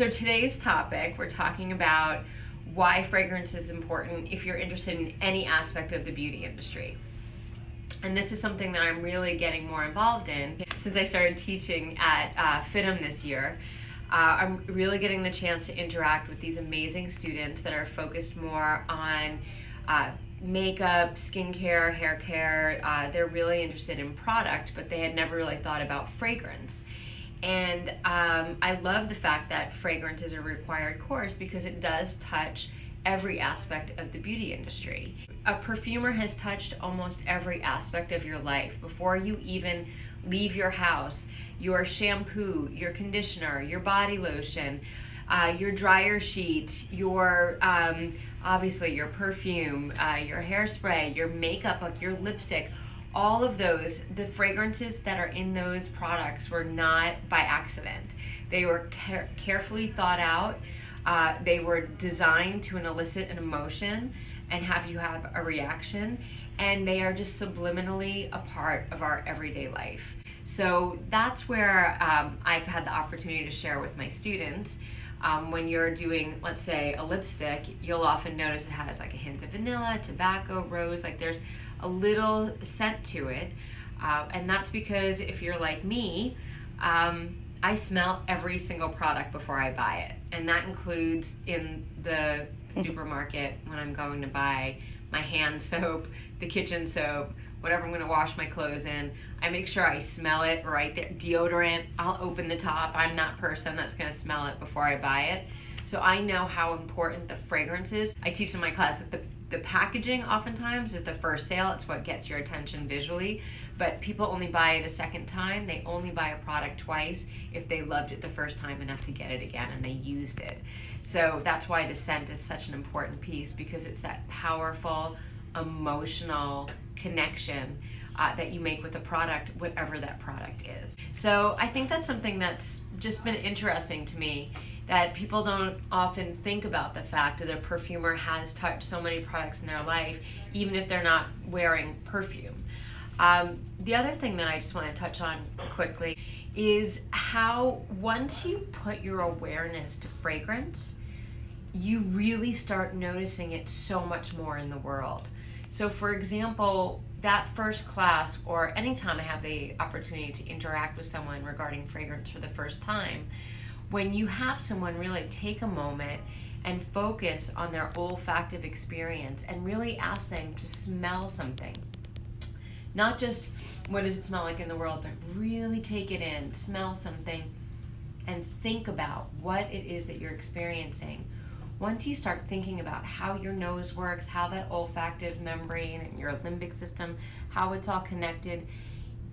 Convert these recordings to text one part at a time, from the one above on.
So today's topic, we're talking about why fragrance is important if you're interested in any aspect of the beauty industry. And this is something that I'm really getting more involved in since I started teaching at FITM this year. I'm really getting the chance to interact with these amazing students that are focused more on makeup, skincare, hair care. They're really interested in product, but they had never really thought about fragrance. And I love the fact that fragrance is a required course because it does touch every aspect of the beauty industry. A perfumer has touched almost every aspect of your life. Before you even leave your house, your shampoo, your conditioner, your body lotion, your dryer sheet, your obviously your perfume, your hairspray, your makeup, like your lipstick, all of those, the fragrances that are in those products were not by accident. They were carefully thought out. They were designed to elicit an emotion and have you have a reaction, and they are just subliminally a part of our everyday life. So that's where I've had the opportunity to share with my students. When you're doing, let's say, a lipstick, you'll often notice it has like a hint of vanilla, tobacco, rose, like there's a little scent to it. And that's because if you're like me, I smell every single product before I buy it. And that includes in the supermarket when I'm going to buy my hand soap, the kitchen soap, whatever I'm gonna wash my clothes in. I make sure I smell it right there. Deodorant, I'll open the top. I'm that person that's gonna smell it before I buy it. So I know how important the fragrance is. I teach in my class that the packaging oftentimes is the first sale. It's what gets your attention visually, but people only buy it a second time. They only buy a product twice if they loved it the first time enough to get it again and they used it. So that's why the scent is such an important piece, because it's that powerful, emotional connection that you make with a product, whatever that product is. So I think that's something that's just been interesting to me, that people don't often think about the fact that a perfumer has touched so many products in their life, even if they're not wearing perfume. The other thing that I just want to touch on quickly is how once you put your awareness to fragrance, you really start noticing it so much more in the world. So for example, that first class, or anytime I have the opportunity to interact with someone regarding fragrance for the first time, when you have someone really take a moment and focus on their olfactive experience and really ask them to smell something. Not just what does it smell like in the world, but really take it in, smell something, and think about what it is that you're experiencing. Once you start thinking about how your nose works, how that olfactive membrane and your limbic system, how it's all connected,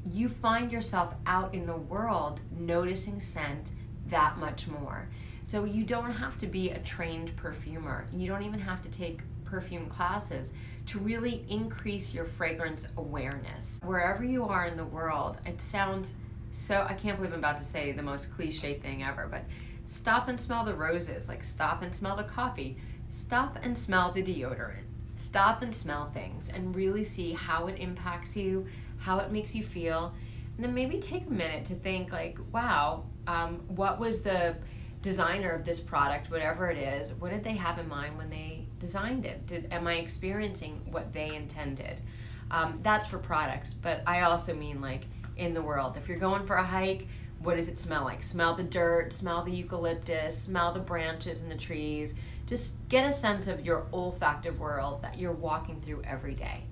you find yourself out in the world noticing scent that much more. So you don't have to be a trained perfumer. You don't even have to take perfume classes to really increase your fragrance awareness. Wherever you are in the world, it sounds so, I can't believe I'm about to say the most cliche thing ever, but stop and smell the roses, like stop and smell the coffee, stop and smell the deodorant, stop and smell things and really see how it impacts you, how it makes you feel, and then maybe take a minute to think like, wow, what was the designer of this product, whatever it is, what did they have in mind when they designed it? Am I experiencing what they intended? That's for products, but I also mean like in the world. If you're going for a hike, what does it smell like? Smell the dirt, smell the eucalyptus, smell the branches in the trees. Just get a sense of your olfactive world that you're walking through every day.